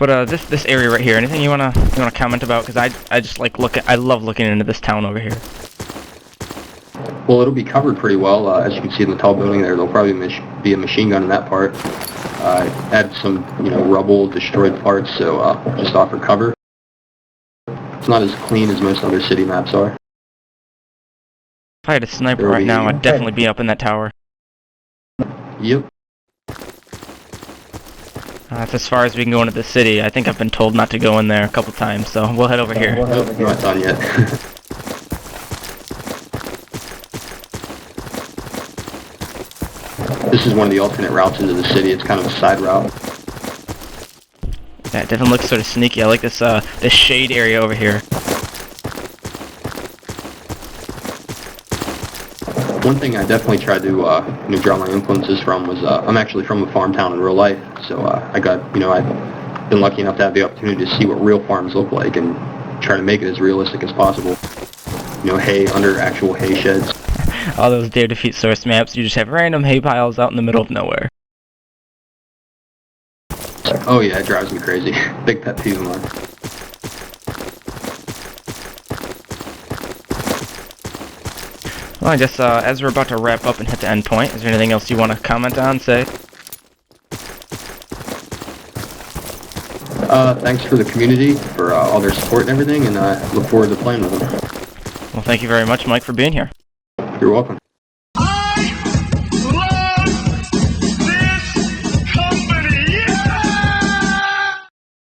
But this area right here, anything you wanna comment about? Because I just like I love looking into this town over here. Well, it'll be covered pretty well. As you can see in the tall building there, there'll probably be a machine gun in that part. Add some, rubble, destroyed parts, so just offer cover. It's not as clean as most other city maps are. If I had a sniper right now, I'd definitely be up in that tower. Yep. That's as far as we can go into the city. I think I've been told not to go in there a couple times, so we'll head over here. Nope, not done yet. This is one of the alternate routes into the city. It's kind of a side route. Yeah, it definitely looks sort of sneaky. I like this this shade area over here. One thing I definitely tried to draw my influences from was I'm actually from a farm town in real life, so I've been lucky enough to have the opportunity to see what real farms look like and try to make it as realistic as possible. Hay under actual hay sheds. All those Dare Defeat source maps, you just have random hay piles out in the middle of nowhere. Oh yeah, it drives me crazy. Big pet peeve of mine. Well, I guess as we're about to wrap up and hit the end point, is there anything else you want to comment on, say? Thanks for the community, for all their support and everything, and I look forward to playing with them. Well, thank you very much, Mike, for being here. You're welcome.